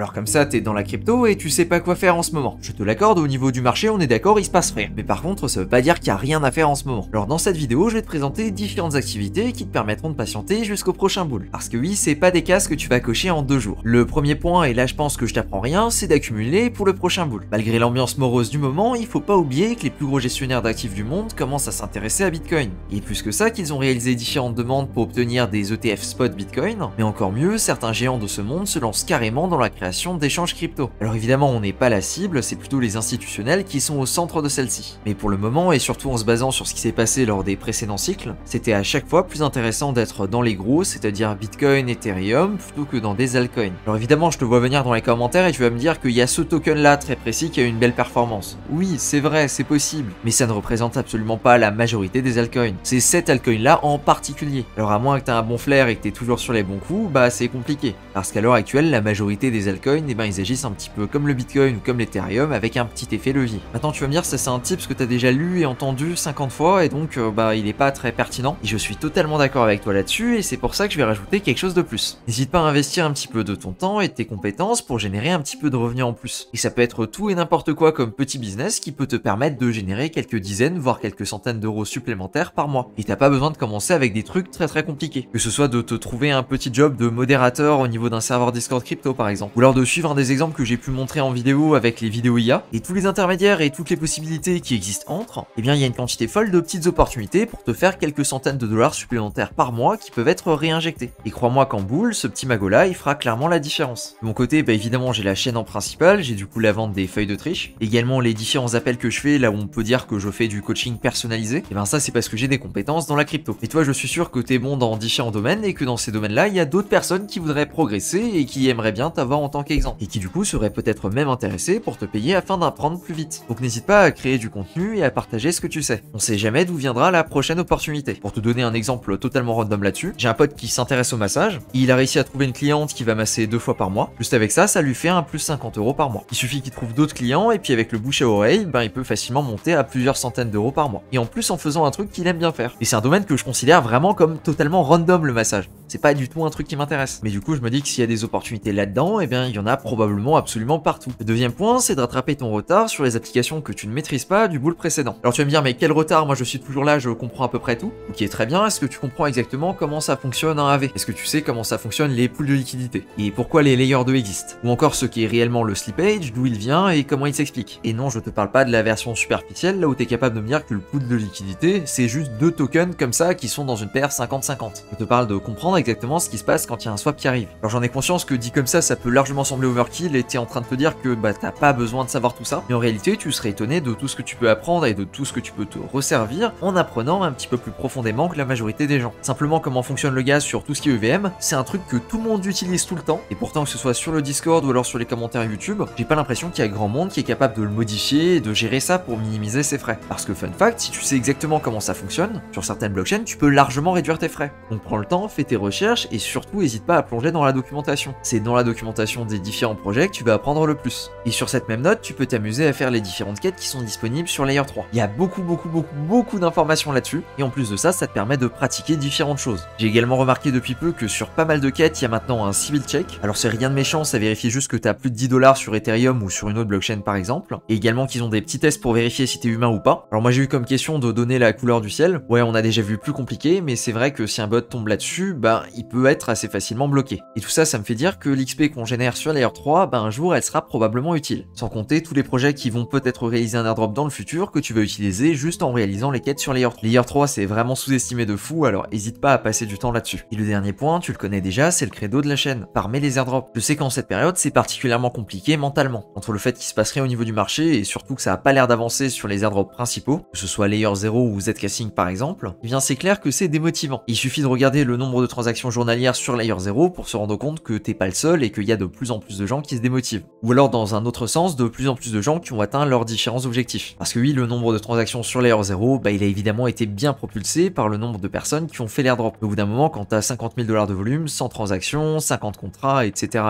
Alors comme ça, t'es dans la crypto et tu sais pas quoi faire en ce moment. Je te l'accorde, au niveau du marché, on est d'accord, il se passe rien. Mais par contre, ça veut pas dire qu'il y a rien à faire en ce moment. Alors dans cette vidéo, je vais te présenter différentes activités qui te permettront de patienter jusqu'au prochain bull. Parce que oui, c'est pas des cases que tu vas cocher en 2 jours. Le premier point, et là je pense que je t'apprends rien, c'est d'accumuler pour le prochain bull. Malgré l'ambiance morose du moment, il faut pas oublier que les plus gros gestionnaires d'actifs du monde commencent à s'intéresser à Bitcoin. Et plus que ça, qu'ils ont réalisé différentes demandes pour obtenir des ETF spot Bitcoin, mais encore mieux, certains géants de ce monde se lancent carrément dans la création d'échanges crypto. Alors évidemment, on n'est pas la cible, c'est plutôt les institutionnels qui sont au centre de celle-ci. Mais pour le moment, et surtout en se basant sur ce qui s'est passé lors des précédents cycles, c'était à chaque fois plus intéressant d'être dans les gros, c'est-à-dire Bitcoin, Ethereum, plutôt que dans des altcoins. Alors évidemment, je te vois venir dans les commentaires et tu vas me dire qu'il y a ce token-là très précis qui a une belle performance. Oui, c'est vrai, c'est possible, mais ça ne représente absolument pas la majorité des altcoins. C'est cet altcoin-là en particulier. Alors à moins que tu aies un bon flair et que tu es toujours sur les bons coups, bah c'est compliqué. Parce qu'à l'heure actuelle, la majorité des altcoins, eh ben, ils agissent un petit peu comme le Bitcoin ou comme l'Ethereum avec un petit effet levier. Maintenant, tu vas me dire, ça c'est un tips que tu as déjà lu et entendu 50 fois et donc bah il est pas très pertinent. Et je suis totalement d'accord avec toi là-dessus et c'est pour ça que je vais rajouter quelque chose de plus. N'hésite pas à investir un petit peu de ton temps et de tes compétences pour générer un petit peu de revenus en plus. Et ça peut être tout et n'importe quoi comme petit business qui peut te permettre de générer quelques dizaines voire quelques centaines d'euros supplémentaires par mois. Et t'as pas besoin de commencer avec des trucs très compliqués. Que ce soit de te trouver un petit job de modérateur au niveau d'un serveur Discord crypto par exemple, ou alors de suivre un des exemples que j'ai pu montrer en vidéo avec les vidéos IA, et tous les intermédiaires et toutes les possibilités qui existent entre, eh bien il y a une quantité folle de petites opportunités pour te faire quelques centaines de dollars supplémentaires par mois qui peuvent être réinjectés. Et crois-moi qu'en boule, ce petit magot là, il fera clairement la différence. De mon côté, bah évidemment j'ai la chaîne en principal, j'ai du coup la vente des feuilles de triche, également les différents appels que je fais là où on peut dire que je fais du coaching personnalisé, et ben ça c'est parce que j'ai des compétences dans la crypto. Et toi je suis sûr que t'es bon dans différents domaines et que dans ces domaines là il y a d'autres personnes qui voudraient progresser et qui aimeraient bien t'avoir en tant qu'exemple, et qui du coup seraient peut-être même intéressés pour te payer afin d'apprendre plus vite. Donc n'hésite pas à créer du contenu et à partager ce que tu sais. On sait jamais d'où viendra la prochaine opportunité. Pour te donner un exemple totalement random là-dessus, j'ai un pote qui s'intéresse au massage, il a réussi à trouver une cliente qui va masser 2 fois par mois, juste avec ça, ça lui fait un plus 50 € par mois. Il suffit qu'il trouve d'autres clients et puis avec le bouche à oreille, ben il peut facilement monter à plusieurs centaines d'euros par mois. Et en plus en faisant un truc qu'il aime bien faire. Et c'est un domaine que je considère vraiment comme totalement random le massage. C'est pas du tout un truc qui m'intéresse. Mais du coup, je me dis que s'il y a des opportunités là-dedans, eh bien, il y en a probablement absolument partout. Le deuxième point, c'est de rattraper ton retard sur les applications que tu ne maîtrises pas du bull précédent. Alors tu vas me dire, mais quel retard? Moi, je suis toujours là, je comprends à peu près tout. Ok, très bien. Est-ce que tu comprends exactement comment ça fonctionne un AV? Est-ce que tu sais comment ça fonctionne les pools de liquidité? Et pourquoi les layers 2 existent? Ou encore ce qui est réellement le slippage, d'où il vient et comment il s'explique? Et non, je te parle pas de la version superficielle, là où tu es capable de me dire que le pool de liquidité, c'est juste 2 tokens comme ça qui sont dans une paire 50-50. Je te parle de comprendre exactement ce qui se passe quand il y a un swap qui arrive. Alors j'en ai conscience que dit comme ça peut largement sembler overkill et t'es en train de te dire que bah t'as pas besoin de savoir tout ça, mais en réalité tu serais étonné de tout ce que tu peux apprendre et de tout ce que tu peux te resservir en apprenant un petit peu plus profondément que la majorité des gens. Simplement comment fonctionne le gaz sur tout ce qui est EVM, c'est un truc que tout le monde utilise tout le temps, et pourtant que ce soit sur le Discord ou alors sur les commentaires YouTube, j'ai pas l'impression qu'il y a grand monde qui est capable de le modifier et de gérer ça pour minimiser ses frais. Parce que fun fact, si tu sais exactement comment ça fonctionne, sur certaines blockchains tu peux largement réduire tes frais. Donc prends le temps, fais tes recherches et surtout n'hésite pas à plonger dans la documentation. C'est dans la documentation des différents projets que tu vas apprendre le plus. Et sur cette même note, tu peux t'amuser à faire les différentes quêtes qui sont disponibles sur Layer 3. Il y a beaucoup d'informations là-dessus, et en plus de ça, ça te permet de pratiquer différentes choses. J'ai également remarqué depuis peu que sur pas mal de quêtes, il y a maintenant un civil check. Alors c'est rien de méchant, ça vérifie juste que tu as plus de 10 $ sur Ethereum ou sur une autre blockchain par exemple, et également qu'ils ont des petits tests pour vérifier si t'es humain ou pas. Alors moi j'ai eu comme question de donner la couleur du ciel. Ouais, on a déjà vu plus compliqué, mais c'est vrai que si un bot tombe là-dessus, bah il peut être assez facilement bloqué. Et tout ça, ça me fait dire que l'XP qu'on génère sur Layer 3, bah un jour elle sera probablement utile. Sans compter tous les projets qui vont peut-être réaliser un airdrop dans le futur que tu vas utiliser juste en réalisant les quêtes sur Layer 3. Layer 3 c'est vraiment sous-estimé de fou, alors hésite pas à passer du temps là-dessus. Et le dernier point, tu le connais déjà, c'est le credo de la chaîne, farmer les airdrops. Je sais qu'en cette période c'est particulièrement compliqué mentalement, entre le fait qu'il se passe rien au niveau du marché et surtout que ça a pas l'air d'avancer sur les airdrops principaux, que ce soit Layer 0 ou Zcasing par exemple, eh bien c'est clair que c'est démotivant. Il suffit de regarder le nombre de transactions journalières sur Layer 0 pour se rendre compte que t'es pas le seul et qu'il y a de plus en plus de gens qui se démotivent. Ou alors dans un autre sens, de plus en plus de gens qui ont atteint leurs différents objectifs. Parce que oui, le nombre de transactions sur Layer 0, bah il a évidemment été bien propulsé par le nombre de personnes qui ont fait l'airdrop. Au bout d'un moment, quand t'as 50 000 $ de volume, 100 transactions, 50 contrats, etc.,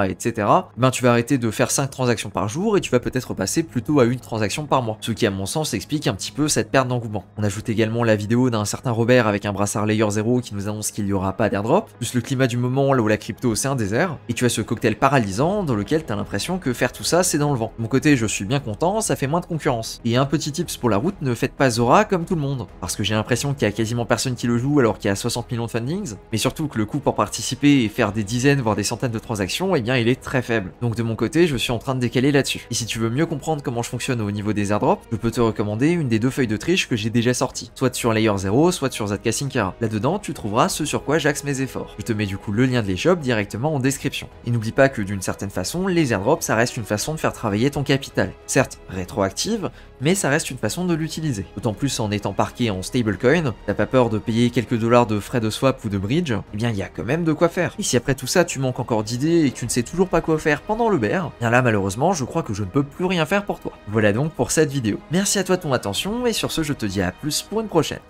ben tu vas arrêter de faire 5 transactions par jour et tu vas peut-être passer plutôt à une transaction par mois. Ce qui à mon sens explique un petit peu cette perte d'engouement. On ajoute également la vidéo d'un certain Robert avec un brassard Layer 0 qui nous annonce qu'il n'y aura pas d'airdrop, plus le climat du moment là où la crypto c'est un désert, et tu as ce cocktail paralysant pesant dans lequel t'as l'impression que faire tout ça c'est dans le vent. De mon côté je suis bien content, ça fait moins de concurrence. Et un petit tips pour la route, ne faites pas Zora comme tout le monde. Parce que j'ai l'impression qu'il y a quasiment personne qui le joue alors qu'il y a 60 millions de fundings, mais surtout que le coût pour participer et faire des dizaines voire des centaines de transactions, eh bien il est très faible. Donc de mon côté je suis en train de décaler là-dessus. Et si tu veux mieux comprendre comment je fonctionne au niveau des airdrops, je peux te recommander une des 2 feuilles de triche que j'ai déjà sorties, soit sur Layer 0, soit sur ZK Syncara. Là-dedans tu trouveras ce sur quoi j'axe mes efforts. Je te mets du coup le lien de l'éshop directement en description. Et n'oublie pas que d'une certaine façon, les airdrops ça reste une façon de faire travailler ton capital. Certes rétroactive, mais ça reste une façon de l'utiliser. D'autant plus en étant parqué en stablecoin, t'as pas peur de payer quelques dollars de frais de swap ou de bridge, eh bien il y a quand même de quoi faire. Et si après tout ça tu manques encore d'idées et que tu ne sais toujours pas quoi faire pendant le bear, bien là malheureusement je crois que je ne peux plus rien faire pour toi. Voilà donc pour cette vidéo. Merci à toi de ton attention et sur ce je te dis à plus pour une prochaine.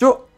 Ciao.